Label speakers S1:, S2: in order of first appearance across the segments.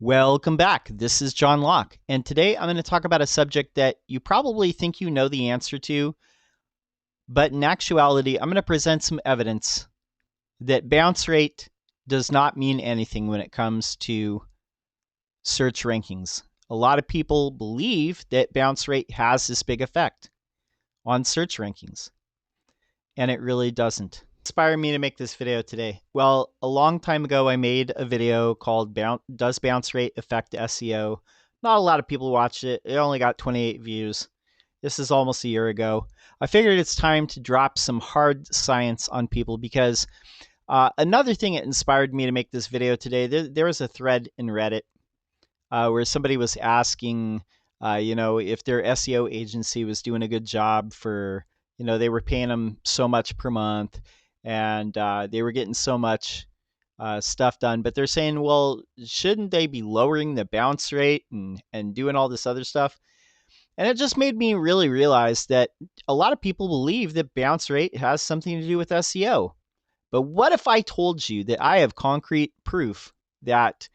S1: Welcome back. This is John Locke, and today I'm going to talk about a subject that you probably think you know the answer to, but in actuality, I'm going to present some evidence that bounce rate does not mean anything when it comes to search rankings. A lot of people believe that bounce rate has this big effect on search rankings, and it really doesn't. Inspired me to make this video today? Well, a long time ago, I made a video called Does Bounce Rate Affect SEO? Not a lot of people watched it. It only got 28 views. This is almost a year ago. I figured it's time to drop some hard science on people because another thing that inspired me to make this video today, there was a thread in Reddit where somebody was asking, if their SEO agency was doing a good job for, they were paying them so much per month and they were getting so much stuff done. But they're saying, well, shouldn't they be lowering the bounce rate and doing all this other stuff? And it just made me really realize that a lot of people believe that bounce rate has something to do with SEO. But what if I told you that I have concrete proof that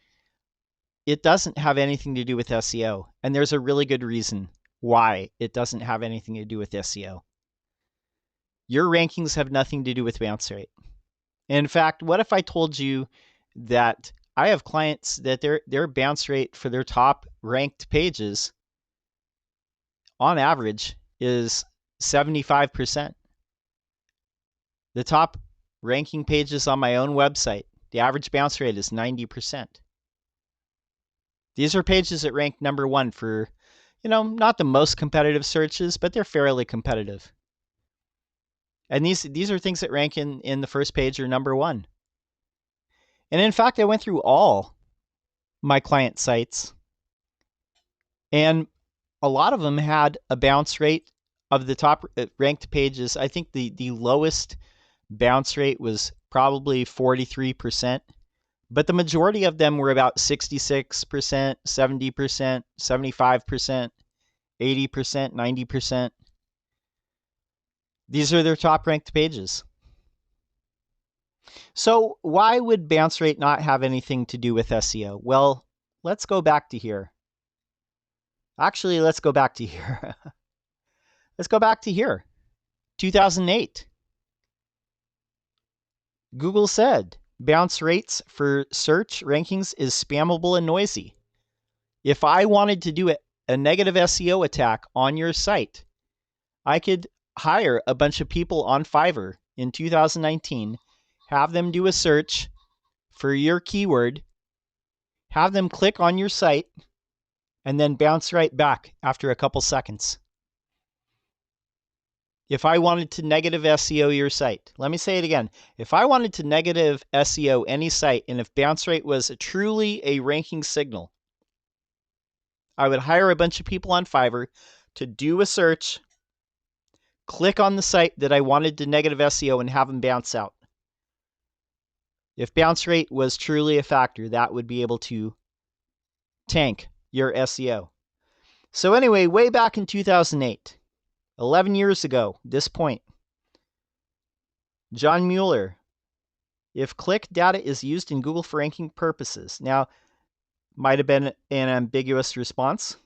S1: it doesn't have anything to do with SEO? And there's a really good reason why it doesn't have anything to do with SEO. Your rankings have nothing to do with bounce rate. In fact, what if I told you that I have clients that their bounce rate for their top ranked pages on average is 75%. The top ranking pages on my own website, the average bounce rate is 90%. These are pages that rank number one for, not the most competitive searches, but they're fairly competitive. And these are things that rank in the first page or number one. And in fact, I went through all my client sites, and a lot of them had a bounce rate of the top ranked pages. I think the lowest bounce rate was probably 43%, but the majority of them were about 66%, 70%, 75%, 80%, 90%. These are their top ranked pages. So why would bounce rate not have anything to do with SEO? Well, let's go back to here. Actually, let's go back to here. Let's go back to here. 2008. Google said bounce rates for search rankings is spammable and noisy. If I wanted to do a negative SEO attack on your site, I could hire a bunch of people on Fiverr in 2019, have them do a search for your keyword, have them click on your site, and then bounce right back after a couple seconds. If I wanted to negative SEO your site, let me say it again. If I wanted to negative SEO any site, and if bounce rate was truly a ranking signal, I would hire a bunch of people on Fiverr to do a search, click on the site that I wanted to negative SEO, and have them bounce out. If bounce rate was truly a factor, that would be able to tank your SEO. So anyway, way back in 2008, 11 years ago, this point, John Mueller, if click data is used in Google for ranking purposes. Now, might have been an ambiguous response.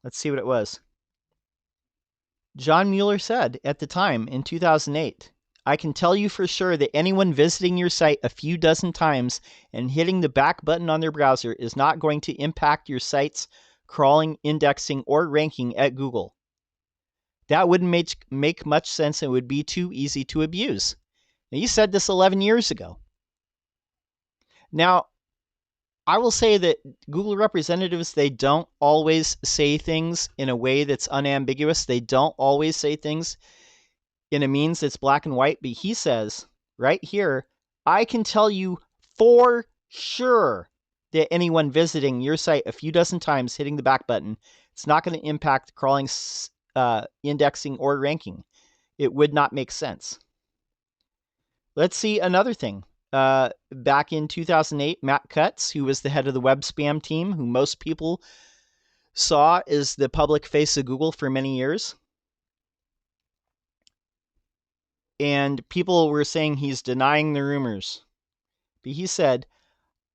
S1: Let's see what it was. John Mueller said at the time in 2008, I can tell you for sure that anyone visiting your site a few dozen times and hitting the back button on their browser is not going to impact your site's crawling, indexing, or ranking at Google. That wouldn't make much sense and would be too easy to abuse. Now, he said this 11 years ago. Now, I will say that Google representatives, they don't always say things in a way that's unambiguous. They don't always say things in a means that's black and white. But he says right here, I can tell you for sure that anyone visiting your site a few dozen times hitting the back button, it's not going to impact crawling, indexing, or ranking. It would not make sense. Let's see another thing. Back in 2008, Matt Cutts, who was the head of the web spam team, who most people saw as the public face of Google for many years. And people were saying he's denying the rumors. But he said,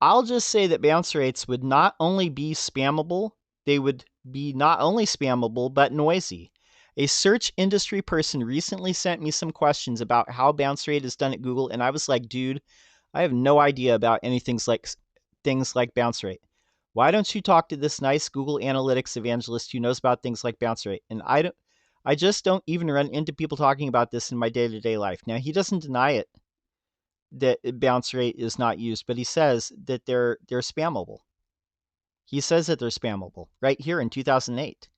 S1: I'll just say that bounce rates would not only be spammable, they would be not only spammable, but noisy. A search industry person recently sent me some questions about how bounce rate is done at Google, and I was like, dude, I have no idea about anything like things like bounce rate. Why don't you talk to this nice Google Analytics evangelist who knows about things like bounce rate? And I just don't even run into people talking about this in my day-to-day life. Now, he doesn't deny it that bounce rate is not used, but he says that they're spammable. He says that they're spammable right here in 2008.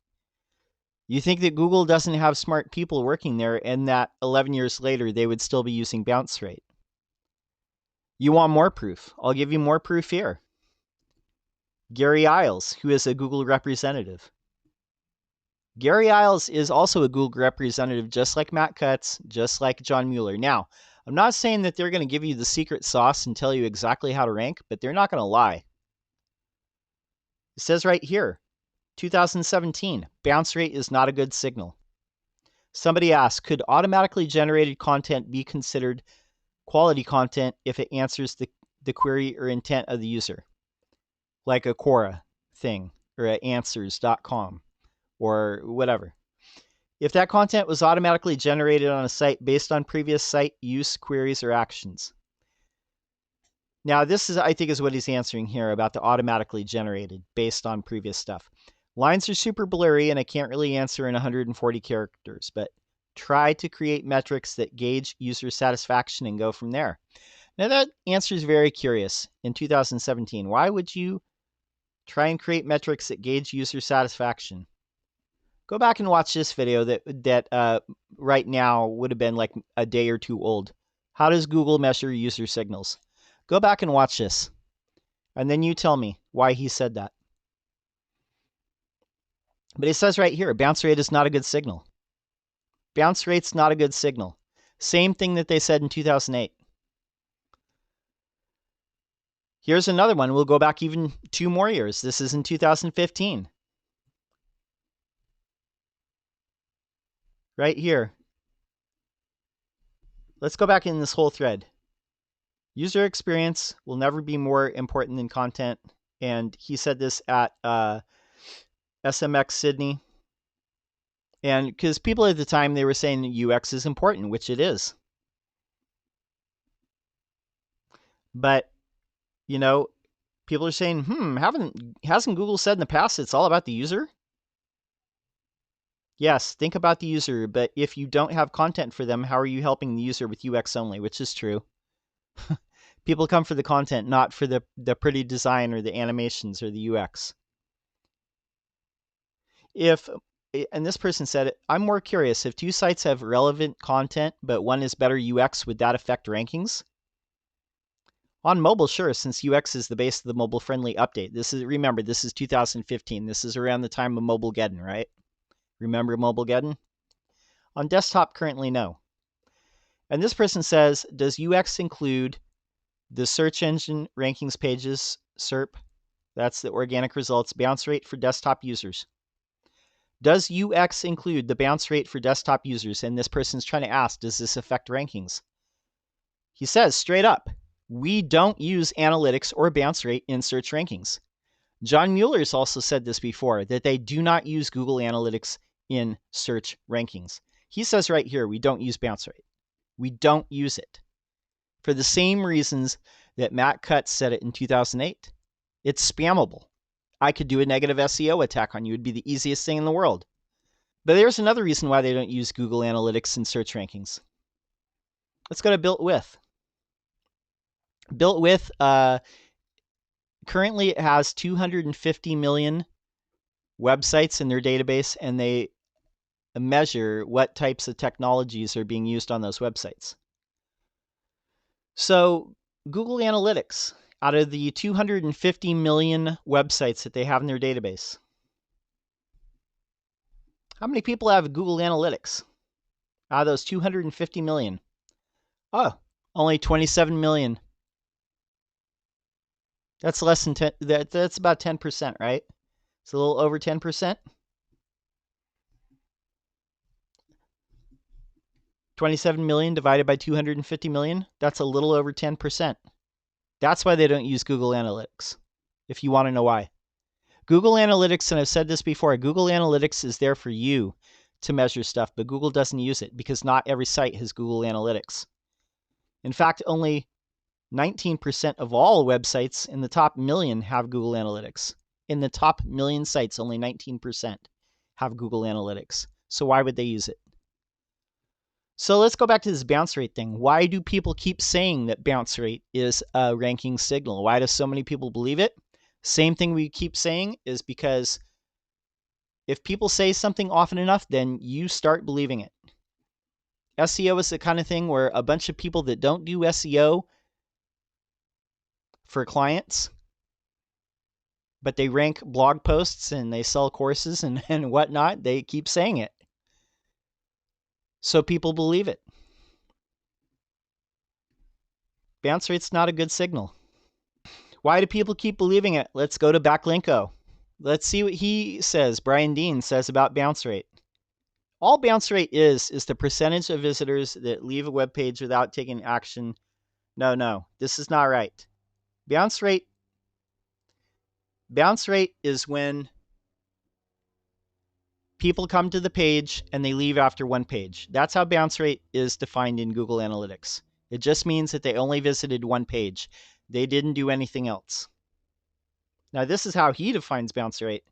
S1: You think that Google doesn't have smart people working there and that 11 years later they would still be using bounce rate? You want more proof? I'll give you more proof here. Gary Iles, who is a Google representative. Gary Iles is also a Google representative, just like Matt Cutts, just like John Mueller. Now, I'm not saying that they're going to give you the secret sauce and tell you exactly how to rank, but they're not going to lie. It says right here, 2017, bounce rate is not a good signal. Somebody asked, could automatically generated content be considered quality content if it answers the query or intent of the user? Like a Quora thing or at answers.com or whatever. If that content was automatically generated on a site based on previous site use, queries, or actions. Now, this is, I think, is what he's answering here about the automatically generated based on previous stuff. Lines are super blurry, and I can't really answer in 140 characters, but try to create metrics that gauge user satisfaction and go from there. Now, that answer is very curious in 2017. Why would you try and create metrics that gauge user satisfaction? Go back and watch this video that right now would have been like a day or two old. How does Google measure user signals? Go back and watch this. And then you tell me why he said that. But it says right here, bounce rate is not a good signal. Bounce rate's not a good signal. Same thing that they said in 2008. Here's another one. We'll go back even 2 more years. This is in 2015. Right here. Let's go back in this whole thread. User experience will never be more important than content. And he said this at SMX Sydney. And because people at the time, they were saying UX is important, which it is. But, you know, people are saying, hasn't Google said in the past it's all about the user? Yes, think about the user, but if you don't have content for them, how are you helping the user with UX only, which is true. People come for the content, not for the pretty design or the animations or the UX. And this person said, I'm more curious, if 2 sites have relevant content, but one is better UX, would that affect rankings? On mobile, sure, since UX is the base of the mobile-friendly update. Remember, this is 2015. This is around the time of Mobilegeddon, right? Remember Mobilegeddon? On desktop, currently, no. And this person says, does UX include the search engine rankings pages, SERP? That's the organic results bounce rate for desktop users. Does UX include the bounce rate for desktop users? And this person's trying to ask, does this affect rankings? He says straight up, we don't use analytics or bounce rate in search rankings. John Mueller's also said this before, that they do not use Google Analytics in search rankings. He says right here, we don't use bounce rate. We don't use it. For the same reasons that Matt Cutts said it in 2008. It's spammable. I could do a negative SEO attack on you. It'd be the easiest thing in the world. But there's another reason why they don't use Google Analytics in search rankings. Let's go to Built With. Built With, currently it has 250 million websites in their database, and they measure what types of technologies are being used on those websites. So Google Analytics, out of the 250 million websites that they have in their database, how many people have Google Analytics out of those 250 million? Oh, only 27 million. That's less than 10. That's about 10%, right? It's a little over 10%. 27 million divided by 250 million, that's a little over 10%. That's why they don't use Google Analytics, if you want to know why. Google Analytics, and I've said this before, Google Analytics is there for you to measure stuff, but Google doesn't use it because not every site has Google Analytics. In fact, only 19% of all websites in the top million have Google Analytics. In the top million sites, only 19% have Google Analytics. So why would they use it? So let's go back to this bounce rate thing. Why do people keep saying that bounce rate is a ranking signal? Why do so many people believe it? Same thing we keep saying is because if people say something often enough, then you start believing it. SEO is the kind of thing where a bunch of people that don't do SEO for clients, but they rank blog posts and they sell courses and whatnot, they keep saying it. So people believe it. Bounce rate's not a good signal. Why do people keep believing it? Let's go to Backlinko. Let's see what he says, Brian Dean says about bounce rate. All bounce rate is the percentage of visitors that leave a web page without taking action. No, this is not right. Bounce rate is when people come to the page and they leave after one page. That's how bounce rate is defined in Google Analytics. It just means that they only visited one page. They didn't do anything else. Now, this is how he defines bounce rate,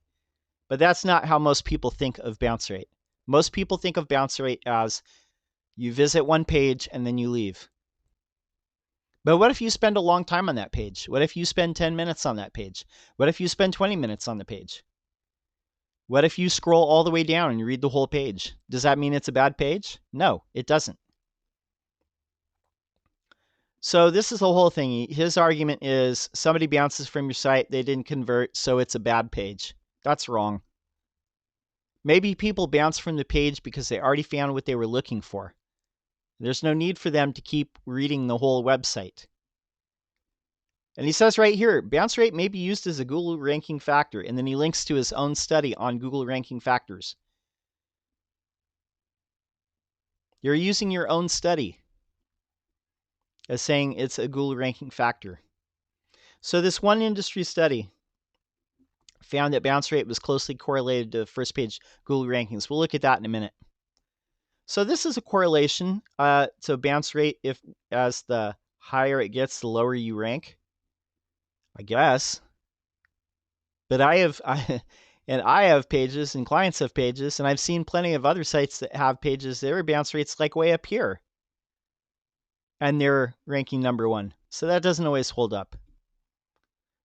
S1: but that's not how most people think of bounce rate. Most people think of bounce rate as you visit one page and then you leave. But what if you spend a long time on that page? What if you spend 10 minutes on that page? What if you spend 20 minutes on the page? What if you scroll all the way down and you read the whole page? Does that mean it's a bad page? No, it doesn't. So this is the whole thing. His argument is somebody bounces from your site, they didn't convert, so it's a bad page. That's wrong. Maybe people bounce from the page because they already found what they were looking for. There's no need for them to keep reading the whole website. And he says right here, bounce rate may be used as a Google ranking factor. And then he links to his own study on Google ranking factors. You're using your own study as saying it's a Google ranking factor. So this one industry study found that bounce rate was closely correlated to first page Google rankings. We'll look at that in a minute. So this is a correlation to bounce rate. If as the higher it gets, the lower you rank, I guess. But I have pages and clients have pages, and I've seen plenty of other sites that have pages, their bounce rate's like way up here. And they're ranking number one. So that doesn't always hold up.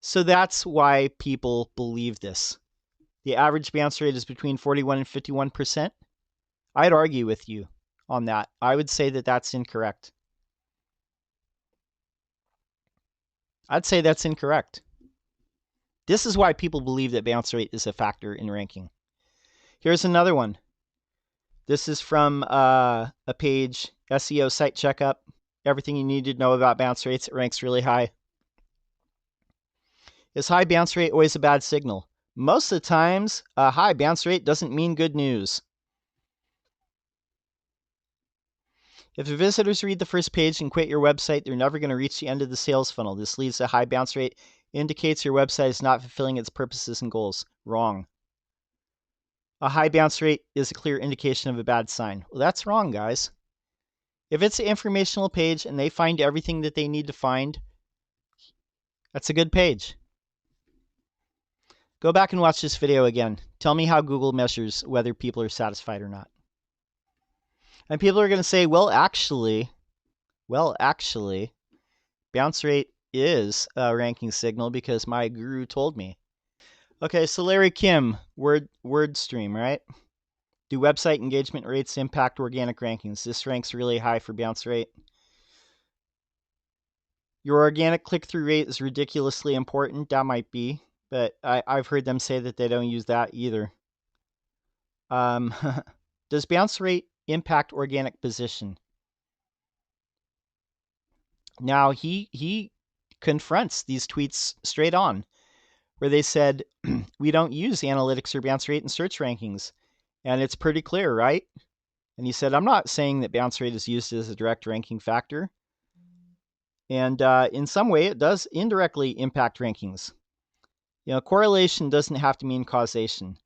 S1: So that's why people believe this. The average bounce rate is between 41 and 51%. I'd argue with you on that. I would say that that's incorrect. I'd say that's incorrect. This is why people believe that bounce rate is a factor in ranking. Here's another one. This is from a page, SEO Site Checkup. Everything you need to know about bounce rates. It ranks really high. Is high bounce rate always a bad signal? Most of the times, a high bounce rate doesn't mean good news. If the visitors read the first page and quit your website, they're never going to reach the end of the sales funnel. This leads to a high bounce rate, indicates your website is not fulfilling its purposes and goals. Wrong. A high bounce rate is a clear indication of a bad sign. Well, that's wrong, guys. If it's an informational page and they find everything that they need to find, that's a good page. Go back and watch this video again. Tell me how Google measures whether people are satisfied or not. And people are going to say, well, actually, bounce rate is a ranking signal because my guru told me. Okay, so Larry Kim, WordStream, right? Do website engagement rates impact organic rankings? This ranks really high for bounce rate. Your organic click-through rate is ridiculously important. That might be, but I've heard them say that they don't use that either. Does bounce rate impact organic position? Now, he confronts these tweets straight on, where they said, we don't use analytics or bounce rate in search rankings. And it's pretty clear, right? And he said, I'm not saying that bounce rate is used as a direct ranking factor. And in some way, it does indirectly impact rankings. Correlation doesn't have to mean causation.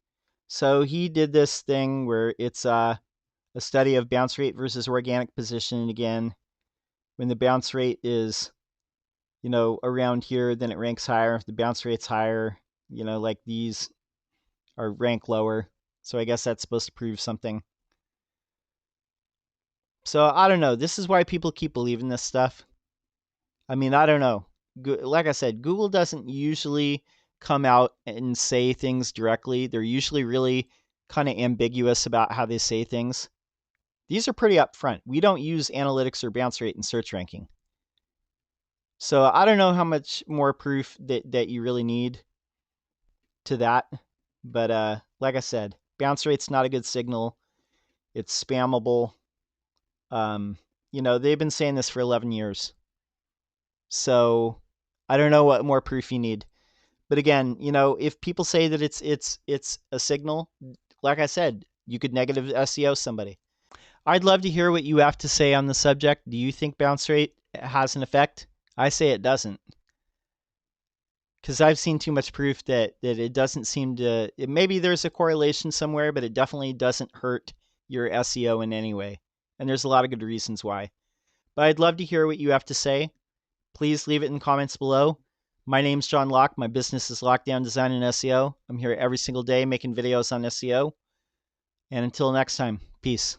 S1: So he did this thing where it's a study of bounce rate versus organic position. Again, when the bounce rate is, around here, then it ranks higher. If the bounce rate's higher, like these are rank lower. So I guess that's supposed to prove something. So I don't know. This is why people keep believing this stuff. I mean, I don't know. Like I said, Google doesn't usually come out and say things directly. They're usually really kind of ambiguous about how they say things. These are pretty upfront. We don't use analytics or bounce rate in search ranking. So I don't know how much more proof that you really need to that. But like I said, bounce rate's not a good signal. It's spammable. They've been saying this for 11 years. So I don't know what more proof you need. But again, if people say that it's a signal, like I said, you could negative SEO somebody. I'd love to hear what you have to say on the subject. Do you think bounce rate has an effect? I say it doesn't. Because I've seen too much proof that it doesn't seem to, maybe there's a correlation somewhere, but it definitely doesn't hurt your SEO in any way. And there's a lot of good reasons why. But I'd love to hear what you have to say. Please leave it in the comments below. My name's John Locke. My business is Lockdown Design and SEO. I'm here every single day making videos on SEO. And until next time, peace.